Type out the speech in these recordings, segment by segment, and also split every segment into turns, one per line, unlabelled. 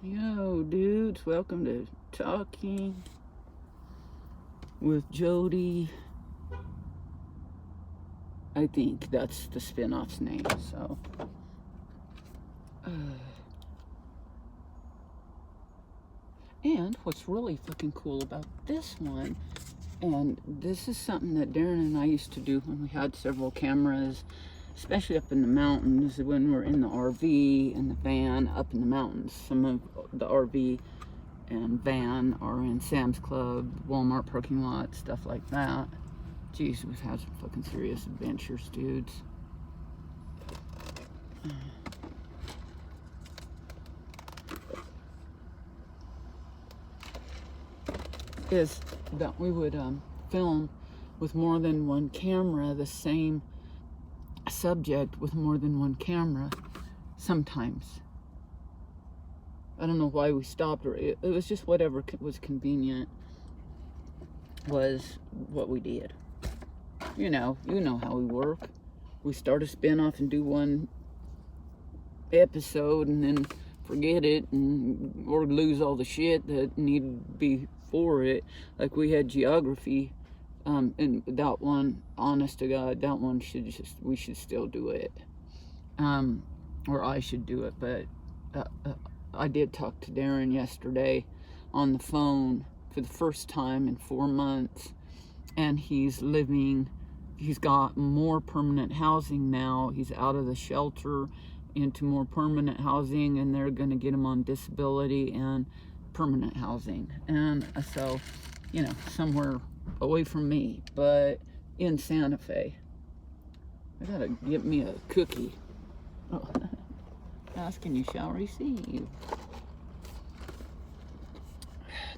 Yo, dudes, welcome to Talking with Jodi. I think that's the spin-off's name, so. And what's really fucking cool about this one, and this is something that Darren and I used to do when we had several cameras, especially up in the mountains when we're in the RV and the van up in the mountains. Some of the RV and van are in Sam's Club, Walmart parking lot, stuff like that. Jeez, we've had some fucking serious adventures, dudes. Is that we would film with more than one camera, the same subject with more than one camera sometimes. I don't know why we stopped, or it was just whatever was convenient was what we did. You know how we work. We start a spin-off and do one episode and then forget it, or lose all the shit that needed to be for it. Like we had geography, and that one, honest to God, that one we should still do it, or I should do it. But I did talk to Darren yesterday on the phone for the first time in 4 months, and he's got more permanent housing now. He's out of the shelter into more permanent housing, and they're going to get him on disability and permanent housing. And so, somewhere away from me, but in Santa Fe. I gotta get me a cookie. Oh. Asking you shall receive.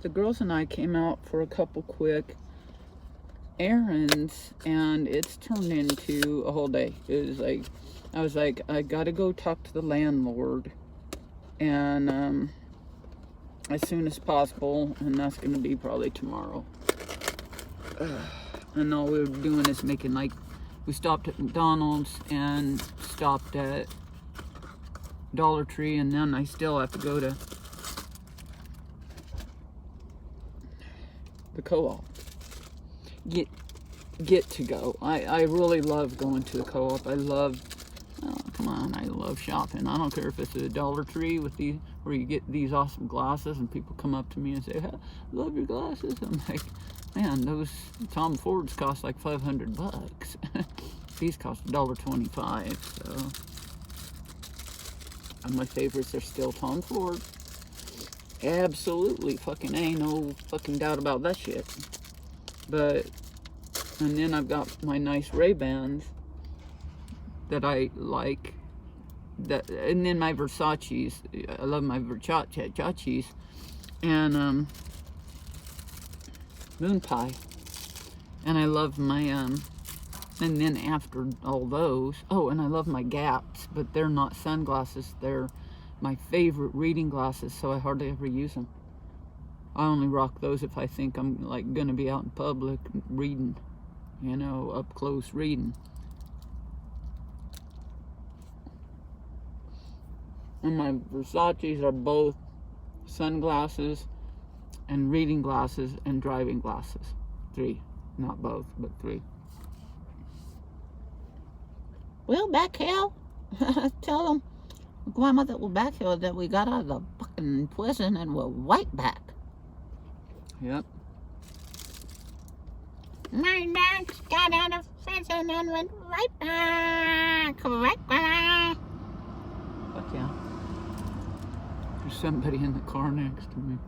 The girls and I came out for a couple quick errands, and it's turned into a whole day. I was like, I gotta go talk to the landlord, and as soon as possible, and that's gonna be probably tomorrow. And all we were doing is making, like, we stopped at McDonald's and stopped at Dollar Tree, and then I still have to go to the co-op. Get to go. I really love going to the co-op. I love shopping. I don't care if it's a Dollar Tree where you get these awesome glasses and people come up to me and say, "I love your glasses." I'm like, man, those Tom Fords cost like $500. These cost $1.25. So, and my favorites are still Tom Ford. Absolutely, fucking ain't no fucking doubt about that shit. And then I've got my nice Ray-Bans that I like. And then my Versace's. I love my Versace's. And moon pie. And I love my and then after all those, and I love my Gaps, but they're not sunglasses. They're my favorite reading glasses, so I hardly ever use them. I only rock those if I think I'm like gonna be out in public reading, up close reading. And my Versace's are both sunglasses and reading glasses and driving glasses. 3, not both, but 3. We'll back hell. Tell them, grandmother will back here that we got out of the fucking prison and we're right back. Yep. My dad got out of prison and went right back. Correct, Grandma? Fuck yeah. There's somebody in the car next to me.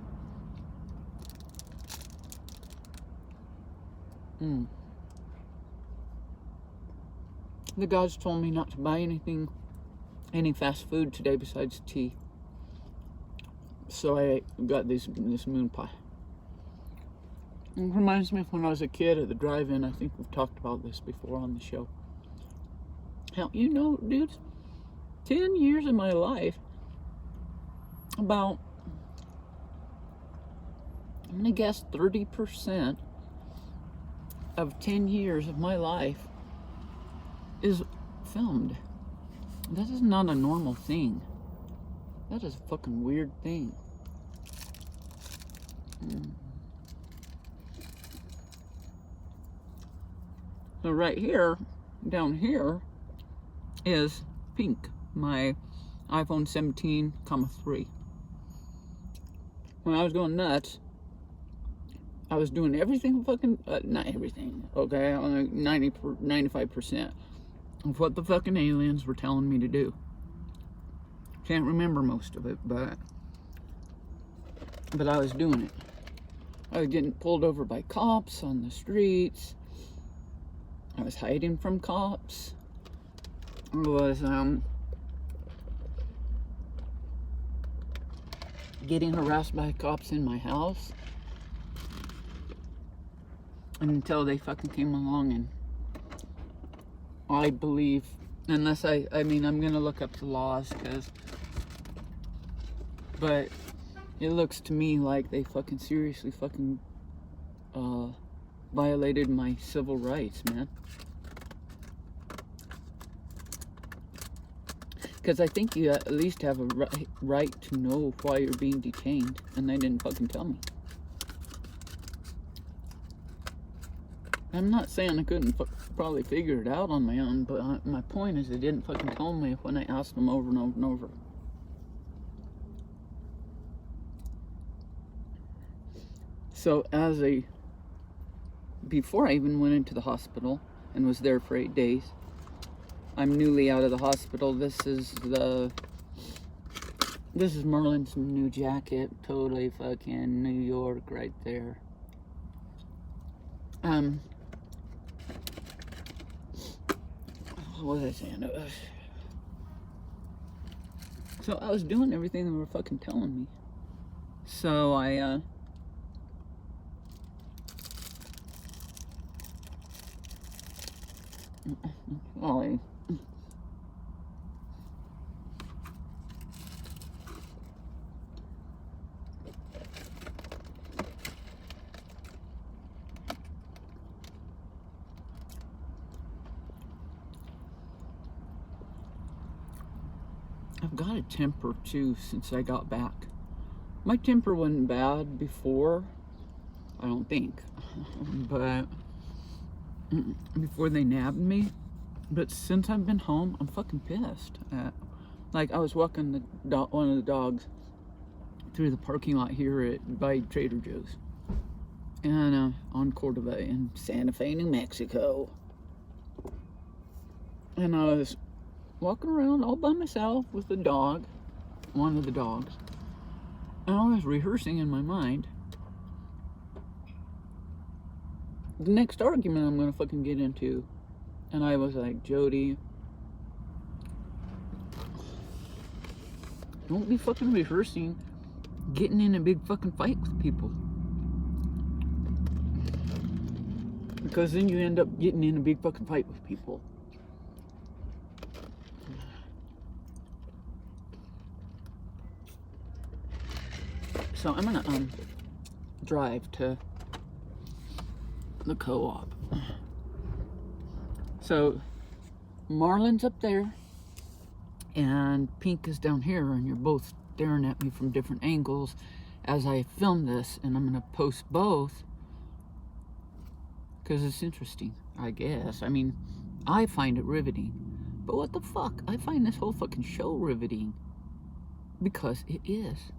The guys told me not to buy any fast food today besides tea. So I got this moon pie. It reminds me of when I was a kid at the drive-in. I think we've talked about this before on the show. Hell, dudes, 10 years of my life, about, I'm gonna guess 30% of 10 years of my life is filmed. That is not a normal thing. That is a fucking weird thing. So right here, down here, is pink, my iPhone 17,3. When I was going nuts, I was doing everything fucking, not everything, okay, 95% of what the fucking aliens were telling me to do. Can't remember most of it, but I was doing it. I was getting pulled over by cops on the streets. I was hiding from cops. I was getting harassed by cops in my house until they fucking came along, and I believe, unless I mean, I'm gonna look up the laws, but it looks to me like they fucking seriously fucking violated my civil rights, man. Because I think you at least have a right to know why you're being detained, and they didn't fucking tell me. I'm not saying I couldn't probably figure it out on my own, but my point is they didn't fucking tell me when I asked them over and over and over. So before I even went into the hospital and was there for 8 days, I'm newly out of the hospital. This is Merlin's new jacket. Totally fucking New York right there. What was I saying? So I was doing everything they were fucking telling me. So I I've got a temper too since I got back. My temper wasn't bad before, I don't think, but before they nabbed me. But since I've been home, I'm fucking pissed. Like, I was walking one of the dogs through the parking lot here by Trader Joe's, and on Cordova in Santa Fe, New Mexico. And I was walking around all by myself with the dog, one of the dogs, and I was rehearsing in my mind the next argument I'm gonna fucking get into. And I was like, Jodi, don't be fucking rehearsing getting in a big fucking fight with people, because then you end up getting in a big fucking fight with people. So I'm gonna drive to the co-op. So Marlon's up there and Pink is down here, and you're both staring at me from different angles as I film this, and I'm gonna post both because it's interesting, I guess. I mean, I find it riveting, but what the fuck? I find this whole fucking show riveting because it is.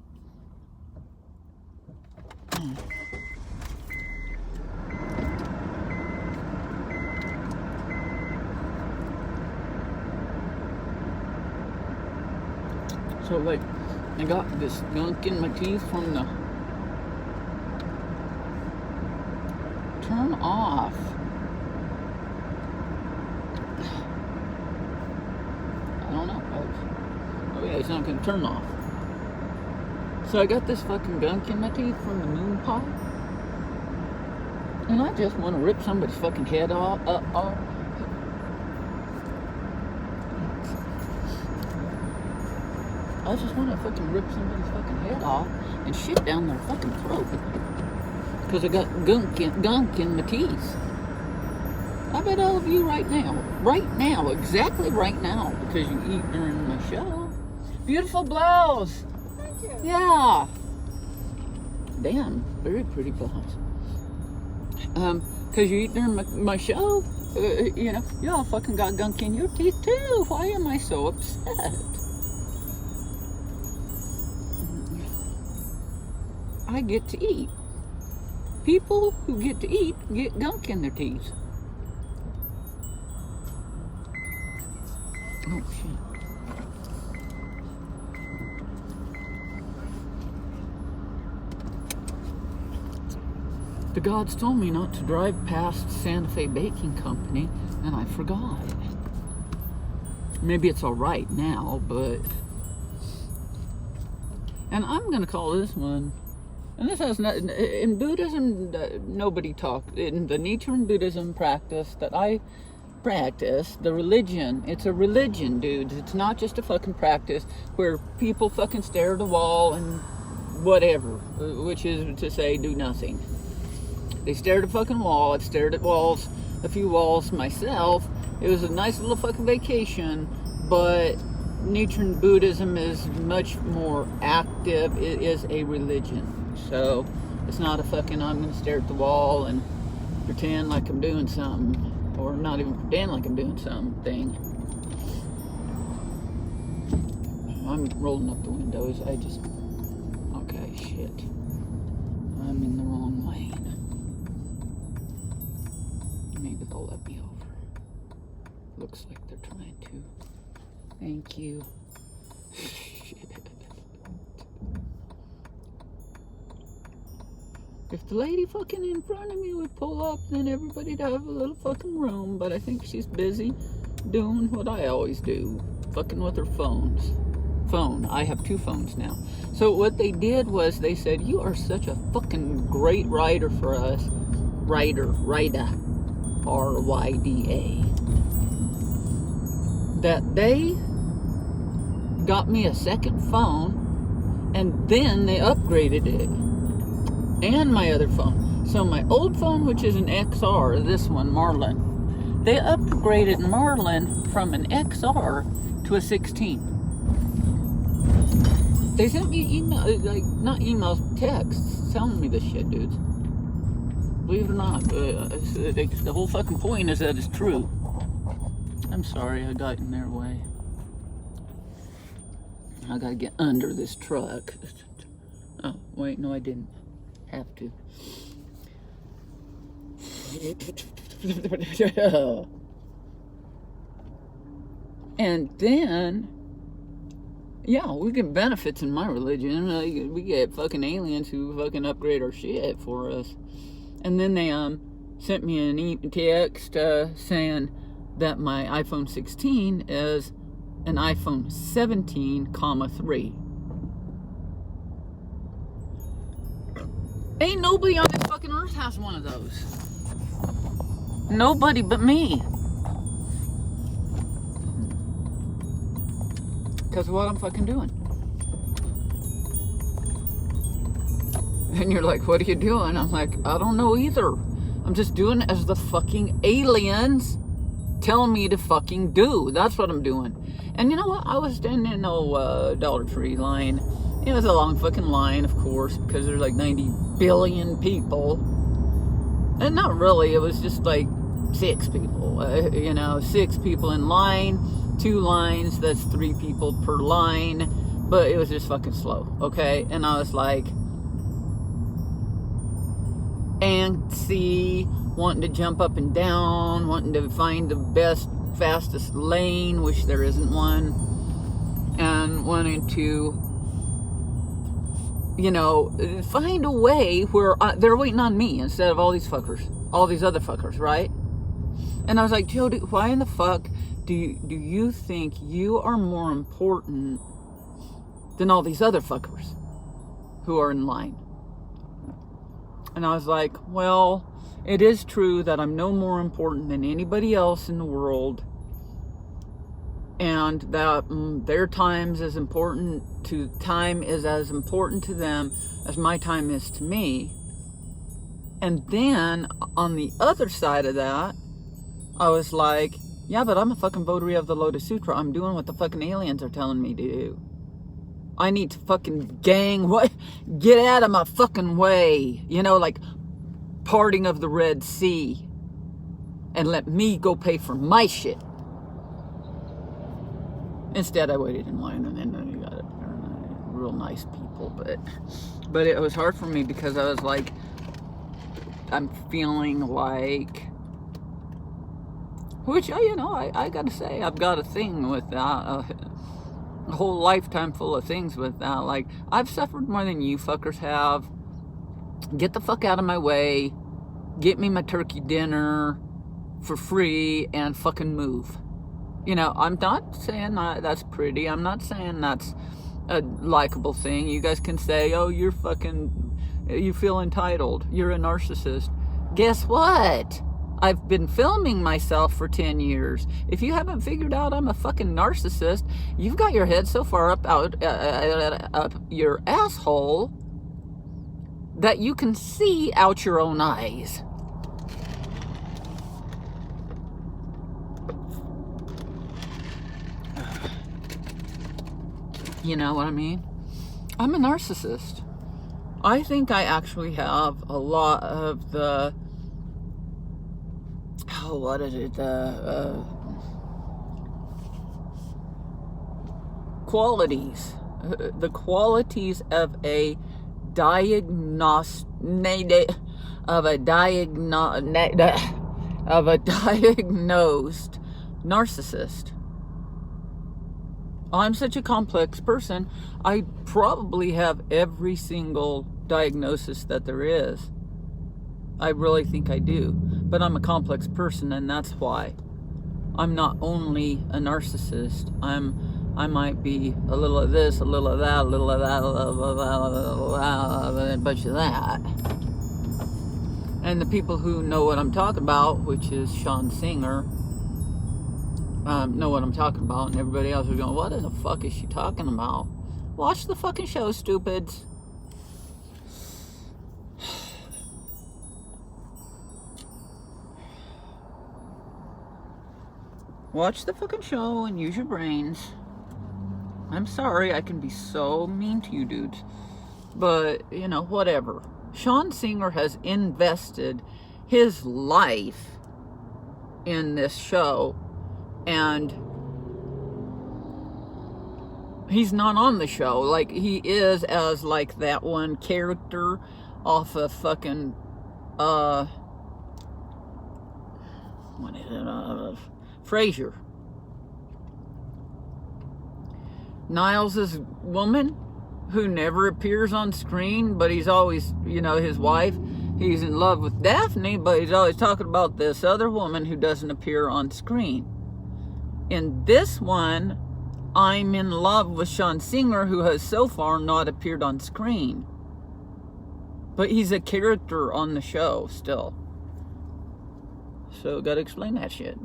So, like, I got this gunk in my teeth from the turn off. I don't know. Oh yeah, it's not gonna turn off. So I got this fucking gunk in my teeth from the moon pie, and I just want to rip somebody's fucking head off. I just want to fucking rip somebody's fucking head off and shit down their fucking throat because I got gunk in my teeth. I bet all of you right now, exactly right now, because you eat during my show. Beautiful blouse.
Thank you.
Yeah. Damn, very pretty blondes. Cause you eat during my show, you know, y'all fucking got gunk in your teeth too. Why am I so upset? I get to eat. People who get to eat get gunk in their teeth. Oh shit. The gods told me not to drive past Santa Fe Baking Company, and I forgot. Maybe it's all right now, but... And I'm gonna call this one... And this has nothing... In Buddhism, nobody talks... In the Nichiren Buddhism practice that I practice, the religion, it's a religion, dude. It's not just a fucking practice where people fucking stare at a wall and whatever, which is to say, do nothing. They stared at a fucking wall. I've stared at walls, a few walls myself. It was a nice little fucking vacation, but Nichiren Buddhism is much more active. It is a religion. So it's not a fucking I'm gonna stare at the wall and pretend like I'm doing something, or not even pretend like I'm doing something. I'm rolling up the windows. Okay, shit. I'm in the wrong lane. Maybe they'll let me over. Looks like they're trying to. Thank you. Shit. If the lady fucking in front of me would pull up, then everybody'd have a little fucking room. But I think she's busy doing what I always do. Fucking with her phone. I have 2 phones now. So what they did was they said, you are such a fucking great writer for us. Writer. RYDA. That they got me a second phone, and then they upgraded it. And my other phone. So my old phone, which is an XR, this one, Marlin, they upgraded Marlin from an XR to a 16. They sent me email, like, not emails, texts, telling me this shit, dudes. Believe it or not, the whole fucking point is that it's true. I'm sorry I got in their way. I gotta get under this truck. Oh, wait, no I didn't have to. And then, yeah, we get benefits in my religion. We get fucking aliens who fucking upgrade our shit for us. And then they sent me an text saying that my iPhone 16 is an iPhone 17,3. Ain't nobody on this fucking earth has one of those. Nobody but me. Because of what I'm fucking doing. And you're like, what are you doing? I'm like, I don't know either. I'm just doing as the fucking aliens tell me to fucking do. That's what I'm doing. And you know what? I was standing in a Dollar Tree line. It was a long fucking line, of course, because there's like 90 billion people. And not really. It was just like 6 people. 6 people in line. 2 lines. That's 3 people per line. But it was just fucking slow. Okay? And I was like... antsy, wanting to jump up and down, wanting to find the best, fastest lane, which there isn't one, and wanting to, find a way where they're waiting on me instead of all these fuckers, all these other fuckers, right? And I was like, Jodi, why in the fuck do you think you are more important than all these other fuckers who are in line? And I was like, well, it is true that I'm no more important than anybody else in the world, and that their time is as important to them as my time is to me. And then on the other side of that, I was like, yeah, but I'm a fucking votary of the Lotus Sutra. I'm doing what the fucking aliens are telling me to do. I need to fucking get out of my fucking way. You know, like parting of the Red Sea. And let me go pay for my shit. Instead, I waited in line, and then you got it. Real nice people, but it was hard for me because I was like, I'm feeling like, which, you know, I gotta say, I've got a thing with that, a whole lifetime full of things with that. Like, I've suffered more than you fuckers have. Get the fuck out of my way. Get me my turkey dinner for free and fucking move. You know, I'm not saying that's pretty. I'm not saying that's a likable thing. You guys can say, oh, you feel entitled. You're a narcissist. Guess what? I've been filming myself for 10 years. If you haven't figured out I'm a fucking narcissist, you've got your head so far up your asshole that you can see out your own eyes. You know what I mean? I'm a narcissist. I think I actually have a lot of the, qualities. The qualities of a diagnosed narcissist. I'm such a complex person. I probably have every single diagnosis that there is. I really think I do. But I'm a complex person, and that's why. I'm not only a narcissist. I might be a little of this, a little of that, a little of that, a bunch of that. And the people who know what I'm talking about, which is Sean Singer, know what I'm talking about, and everybody else is going, what the fuck is she talking about? Watch the fucking show, stupids. Watch the fucking show and use your brains. I'm sorry I can be so mean to you dudes, but, you know, whatever. Sean Singer has invested his life in this show, and he's not on the show. Like, he is as, like, that one character off of fucking, what is it, Frasier. Niles is a woman who never appears on screen, but he's always, you know, his wife. He's in love with Daphne, but he's always talking about this other woman who doesn't appear on screen. In this one, I'm in love with Sean Singer, who has so far not appeared on screen. But he's a character on the show still. So, gotta explain that shit.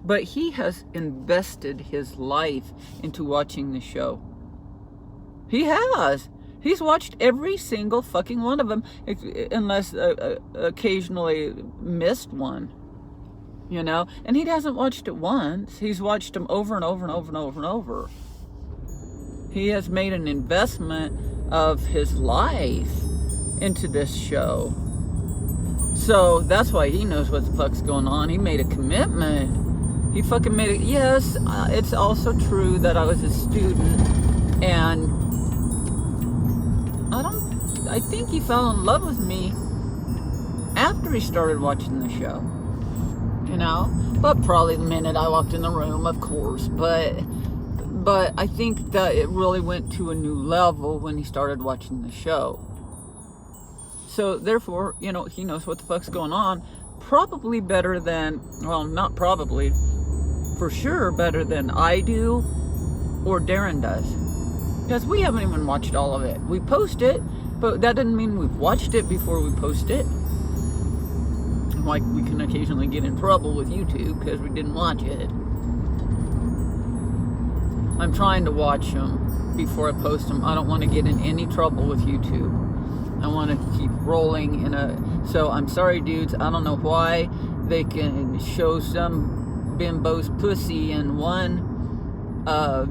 But he has invested his life into watching the show. He has. He's watched every single fucking one of them, unless occasionally missed one. You know? And he hasn't watched it once. He's watched them over and over and over and over and over. He has made an investment of his life into this show. So that's why he knows what the fuck's going on. He made a commitment. He fucking made it. Yes, it's also true that I was a student, and I think he fell in love with me after he started watching the show. You know? But probably the minute I walked in the room, of course. But I think that it really went to a new level when he started watching the show. So, therefore, you know, he knows what the fuck's going on. Probably better than, well, not probably, for sure better than I do or Darren does. Because we haven't even watched all of it. We post it, but that doesn't mean we've watched it before we post it. Like, we can occasionally get in trouble with YouTube because we didn't watch it. I'm trying to watch them before I post them. I don't want to get in any trouble with YouTube. I want to keep rolling so I'm sorry dudes, I don't know why they can show some bimbo's pussy in one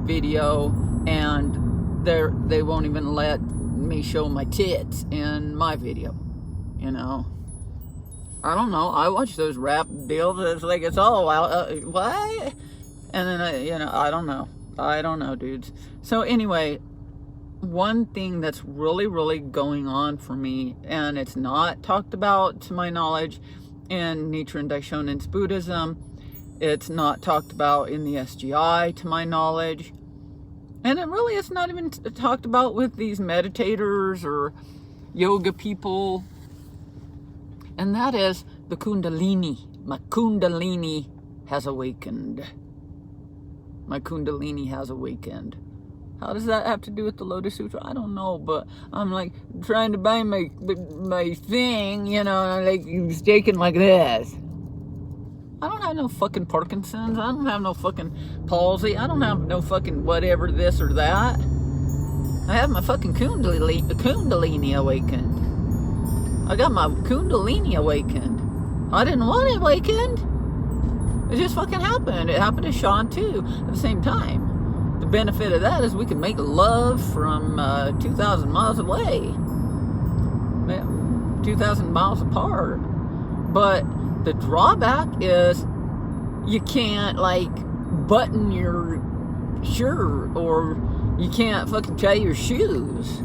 video and they won't even let me show my tits in my video, you know. I don't know. I watch those rap deals. It's like it's all out. What? And then I don't know, dudes. So anyway, one thing that's really, really going on for me, and it's not talked about to my knowledge in Nichiren Daishonen's Buddhism. It's not talked about in the SGI to my knowledge. And it's not even talked about with these meditators or yoga people. And that is the Kundalini. My Kundalini has awakened. My Kundalini has awakened. How does that have to do with the Lotus Sutra? I don't know, but I'm like trying to buy my thing, and I'm like shaking like this. I don't have no fucking Parkinson's. I don't have no fucking palsy. I don't have no fucking whatever this or that. I have my fucking Kundalini awakened. I got my Kundalini awakened. I didn't want it awakened. It just fucking happened. It happened to Sean too at the same time. The benefit of that is we can make love from 2,000 miles away. 2,000 miles apart. But the drawback is you can't button your shirt, or you can't fucking tie your shoes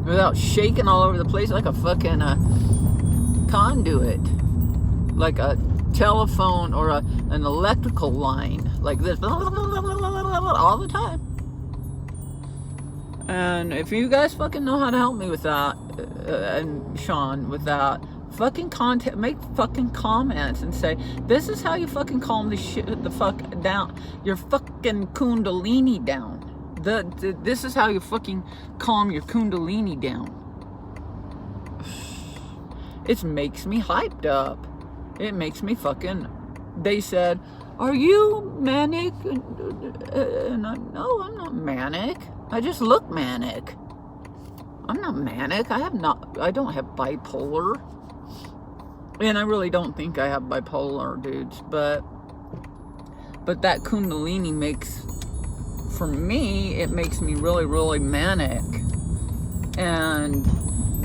without shaking all over the place like a fucking conduit, like a telephone or an electrical line, like this all the time. And if you guys fucking know how to help me with that, and Sean with that, fucking make fucking comments and say, this is how you fucking calm the fuck down, your fucking Kundalini down. This is how you fucking calm your Kundalini down. It makes me hyped up. It makes me fucking... They said, are you manic? And no, I'm not manic. I just look manic. I'm not manic. I don't have bipolar. And I really don't think I have bipolar, dudes. But that Kundalini makes... For me, it makes me really, really manic. And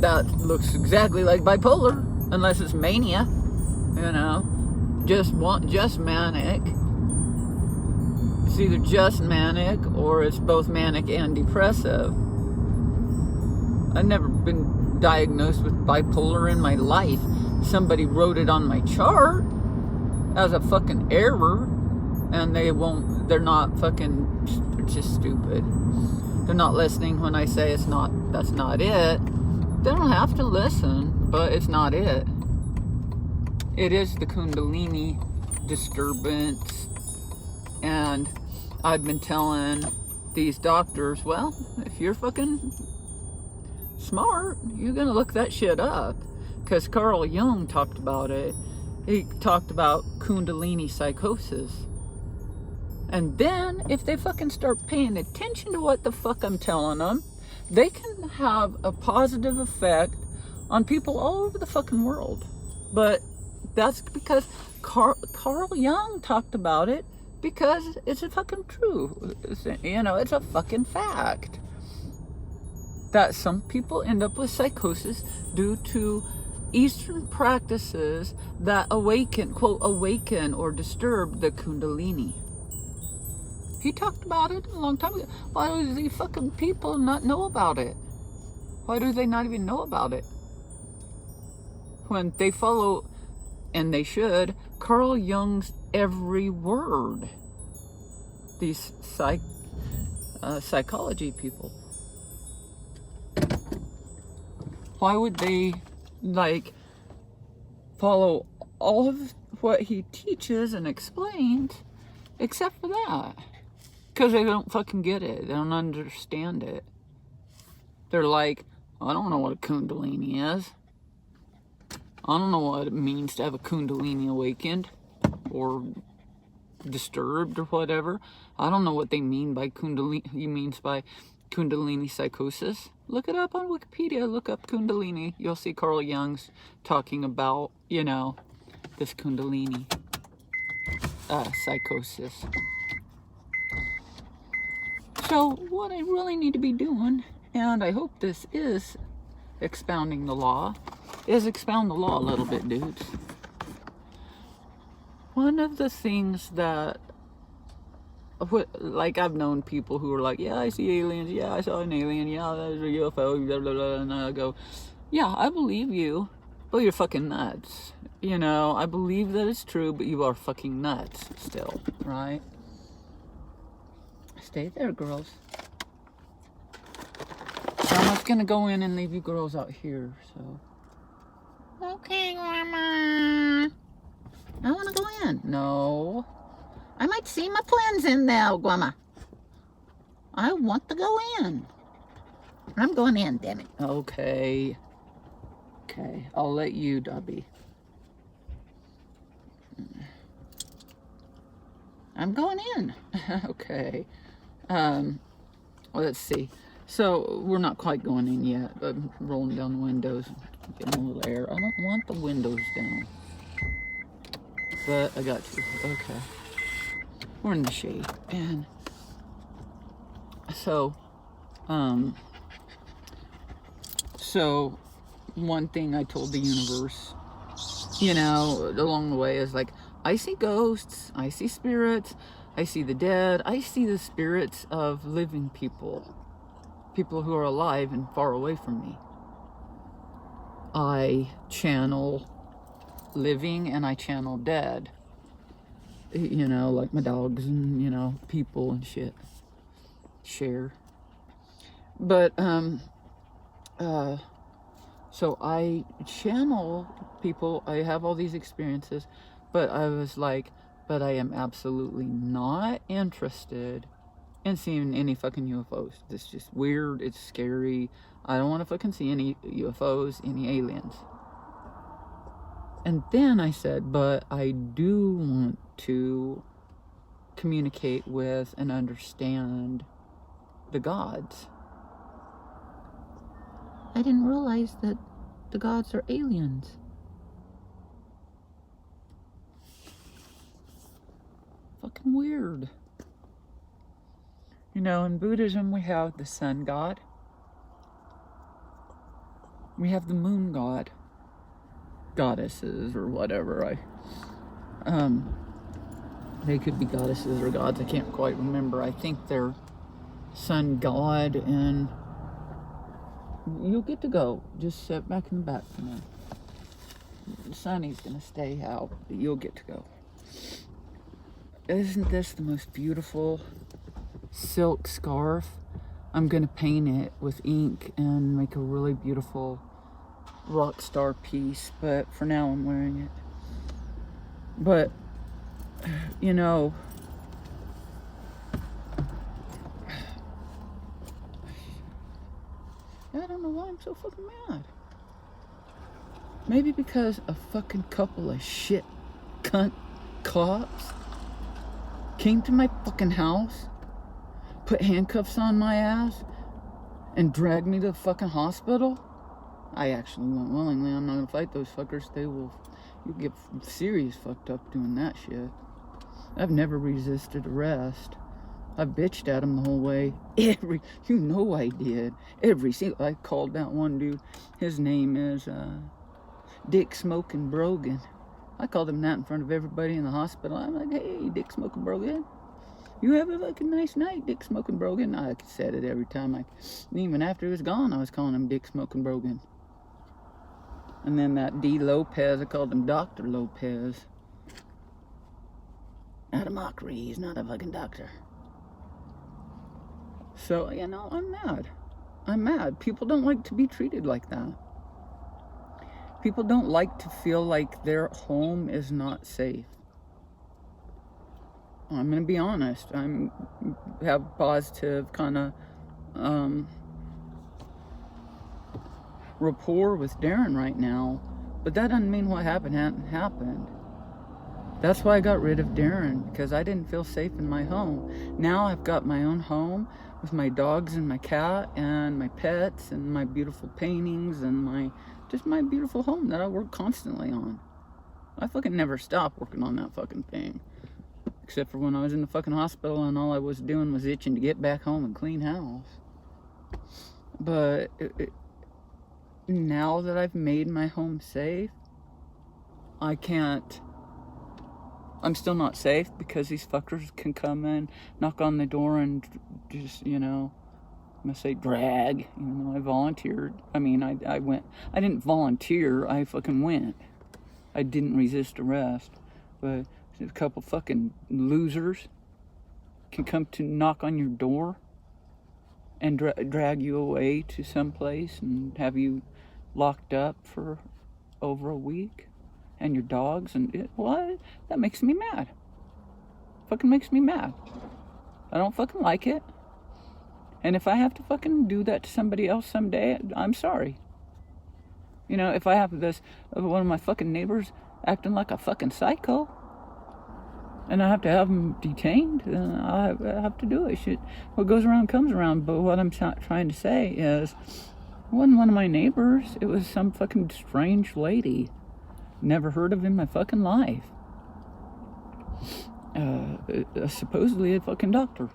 that looks exactly like bipolar. Unless it's mania. Just manic. It's either just manic or it's both manic and depressive. I've never been diagnosed with bipolar in my life. Somebody wrote it on my chart as a fucking error, and they're not fucking, they're just stupid. They're not listening when I say that's not it. They don't have to listen, but it's not it. It is the Kundalini disturbance. And I've been telling these doctors, well, if you're fucking smart, you're gonna look that shit up. Because Carl Jung talked about it. He talked about Kundalini psychosis. And then, if they fucking start paying attention to what the fuck I'm telling them, they can have a positive effect on people all over the fucking world. But that's because Carl Jung talked about it, because it's a fucking true. It's a fucking fact. That some people end up with psychosis due to Eastern practices that quote, awaken or disturb the Kundalini. He talked about it a long time ago. Why do these fucking people not know about it? Why do they not even know about it? When they follow, and they should, Carl Jung's every word. These psychology people. Why would they follow all of what he teaches and explains, except for that? Because they don't fucking get it. They don't understand it. They're like, I don't know what a Kundalini is. I don't know what it means to have a Kundalini awakened or disturbed or whatever. I don't know what they mean by Kundalini. He means by Kundalini psychosis. Look it up on Wikipedia. Look up Kundalini. You'll see Carl Jung's talking about, this Kundalini psychosis. So what I really need to be doing, and I hope this is expounding the law, is expound the law a little bit, dudes. One of the things that, like, I've known people who are like, yeah, I see aliens, yeah, I saw an alien, yeah, there's a UFO, blah, blah, blah, and I go, yeah, I believe you, but you're fucking nuts. You know, I believe that it's true, but you are fucking nuts still, right? Stay there, girls. So I'm just gonna go in and leave you girls out here, so. Okay, Grandma. I wanna go in. No. I might see my twins in there, Grandma. I want to go in. I'm going in, damn it. Okay. Okay, I'll let you, Dobby. I'm going in. Okay. Let's see. So we're not quite going in yet. I'm rolling down the windows, getting a little air. I don't want the windows down, but I got to. Okay. We're in the shade, and so one thing I told the universe, you know, along the way is like, I see ghosts, I see spirits, I see the dead, I see the spirits of living people who are alive and far away from me. I channel living and I channel dead. You know, like my dogs and, you know, people and shit. Share. But, so I channel people, I have all these experiences, but I was like, but I am absolutely not interested in seeing any fucking UFOs. It's just weird, it's scary. I don't want to fucking see any UFOs, any aliens. And then I said, but I do want to communicate with and understand the gods. I didn't realize that the gods are aliens. Fucking weird. You know, in Buddhism we have the sun god. We have the moon god. Goddesses or whatever. They could be goddesses or gods. I can't quite remember. I think they're sun god, and you'll get to go. Just sit back in the back for now. Sonny's gonna stay out, but you'll get to go. Isn't this the most beautiful silk scarf? I'm gonna paint it with ink and make a really beautiful rock star piece, but for now I'm wearing it. But, you know, I don't know why I'm so fucking mad. Maybe because a fucking couple of shit cunt cops came to my fucking house, put handcuffs on my ass, and dragged me to the fucking hospital. I actually went willingly. I'm not gonna fight those fuckers. You'll get serious fucked up doing that shit. I've never resisted arrest. I bitched at him the whole way. You know I did. I called that one dude. His name is Dick Smoking Brogan. I called him that in front of everybody in the hospital. I'm like, hey, Dick Smoking Brogan. You have a fucking nice night, Dick Smoking Brogan. I said it every time. Even after he was gone, I was calling him Dick Smoking Brogan. And then that D. Lopez, I called him Dr. Lopez. Not a mockery, he's not a fucking doctor. So, you know, I'm mad. I'm mad. People don't like to be treated like that. People don't like to feel like their home is not safe. I'm gonna be honest. I have positive kind of rapport with Darren right now, but that doesn't mean what happened hadn't happened. That's why I got rid of Darren, because I didn't feel safe in my home. Now I've got my own home with my dogs and my cat and my pets and my beautiful paintings and my beautiful home that I work constantly on. I fucking never stop working on that fucking thing. Except for when I was in the fucking hospital and all I was doing was itching to get back home and clean house. But now that I've made my home safe, I can't. I'm still not safe because these fuckers can come in, knock on the door, and just, you know, I'm gonna say drag, even though I volunteered. I mean, I went. I didn't volunteer, I fucking went. I didn't resist arrest. But a couple fucking losers can come to knock on your door and drag you away to some place and have you locked up for over a week. And your dogs, and what? That makes me mad. Fucking makes me mad. I don't fucking like it. And if I have to fucking do that to somebody else someday, I'm sorry. You know, if I have one of my fucking neighbors acting like a fucking psycho, and I have to have him detained, then I have to do it. Shit, what goes around comes around. But what I'm trying to say is, it wasn't one of my neighbors. It was some fucking strange lady. Never heard of in my fucking life. Supposedly a fucking doctor.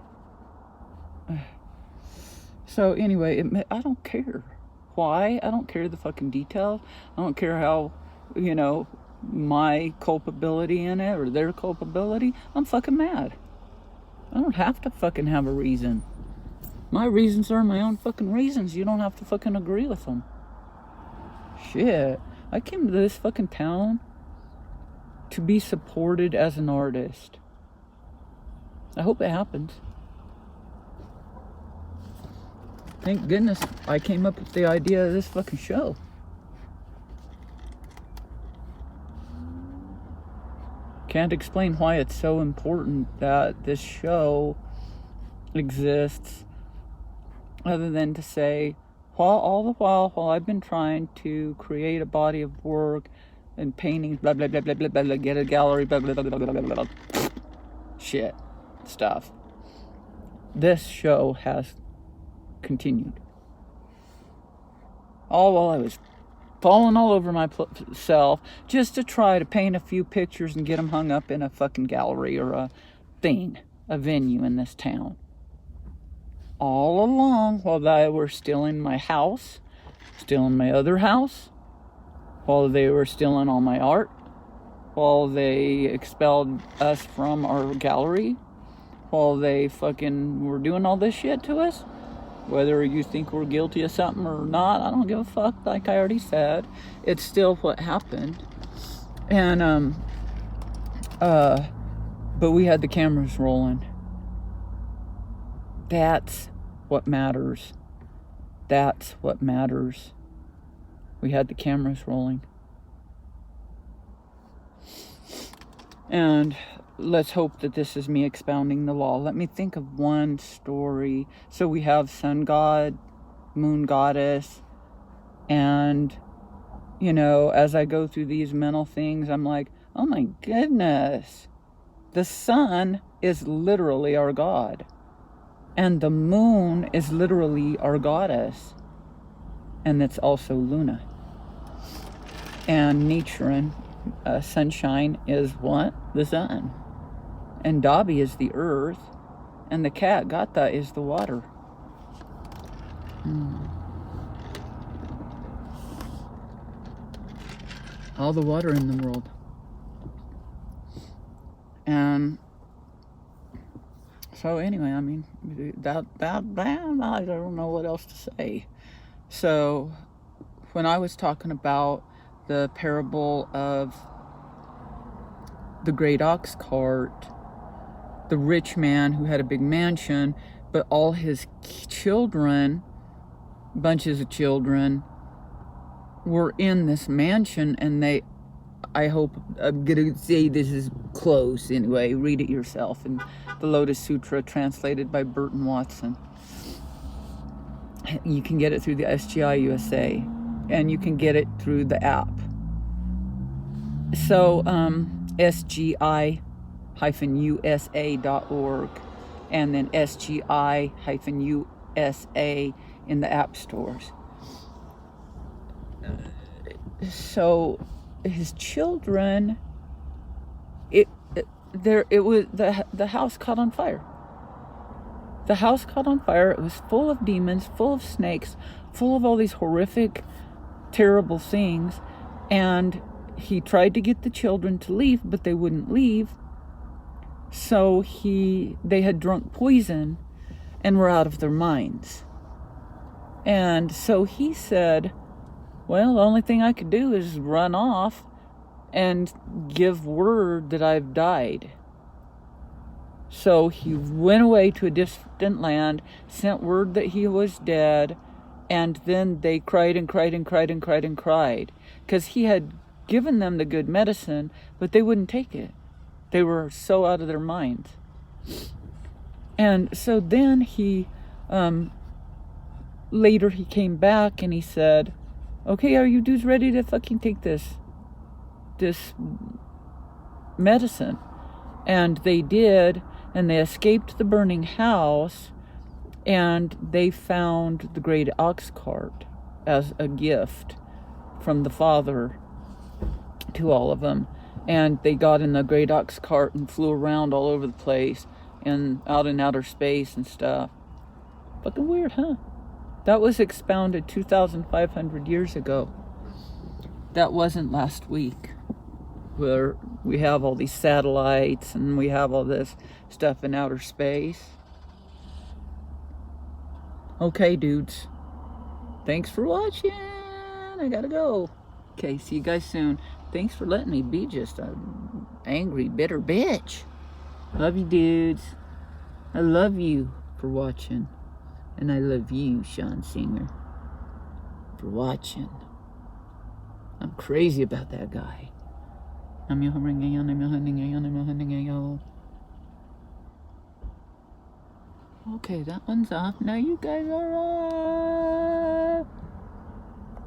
So anyway, I don't care. Why? I don't care the fucking details. I don't care how, you know, my culpability in it or their culpability. I'm fucking mad. I don't have to fucking have a reason. My reasons are my own fucking reasons. You don't have to fucking agree with them. Shit. I came to this fucking town to be supported as an artist. I hope it happens. Thank goodness I came up with the idea of this fucking show. Can't explain why it's so important that this show exists, other than to say, all the while I've been trying to create a body of work and paintings, blah, blah, blah, blah, blah, blah, get a gallery, blah, blah, blah, blah, blah, blah, blah, shit, stuff. This show has continued. All while I was falling all over myself just to try to paint a few pictures and get them hung up in a fucking gallery or a venue in this town. All along, while they were still in my house, still in my other house, while they were stealing all my art, while they expelled us from our gallery, while they fucking were doing all this shit to us, whether you think we're guilty of something or not, I don't give a fuck. Like I already said, it's still what happened. And but we had the cameras rolling. That's what matters. That's what matters. We had the cameras rolling. And let's hope that this is me expounding the law. Let me think of one story. So we have sun god, moon goddess, and, you know, as I go through these mental things, I'm like, oh my goodness. The sun is literally our god. And the moon is literally our goddess. And that's also Luna. And Nichiren, sunshine, is what? The sun. And Dabi is the earth. And the cat, Gata, is the water. All the water in the world. And so anyway, I mean, that I don't know what else to say. So when I was talking about the parable of the great ox cart, the rich man who had a big mansion, but all his children, bunches of children, were in this mansion, and I hope, I'm gonna say this is close anyway, read it yourself, in the Lotus Sutra, translated by Burton Watson. You can get it through the SGI USA, and you can get it through the app. So, SGI-USA.org, and then SGI-USA in the app stores. So his children, it was the house caught on fire. The house caught on fire. It was full of demons, full of snakes, full of all these horrific, terrible things. And he tried to get the children to leave, but they wouldn't leave. So they had drunk poison and were out of their minds. And so he said, well, the only thing I could do is run off and give word that I've died. So he went away to a distant land, sent word that he was dead, and then they cried and cried and cried and cried and cried, because he had given them the good medicine, but they wouldn't take it. They were so out of their minds. And so then later he came back and he said, okay, are you dudes ready to fucking take this medicine? And they did, and they escaped the burning house, and they found the great ox cart as a gift from the Father to all of them. And they got in the great ox cart and flew around all over the place and out in outer space and stuff. Fucking weird, huh? That was expounded 2,500 years ago. That wasn't last week, where we have all these satellites and we have all this stuff in outer space. Okay, dudes. Thanks for watching. I gotta go. Okay, see you guys soon. Thanks for letting me be just a angry, bitter bitch. Love you, dudes. I love you for watching. And I love you, Sean Singer, for watching. I'm crazy about that guy. Okay, that one's off. Now you guys are on.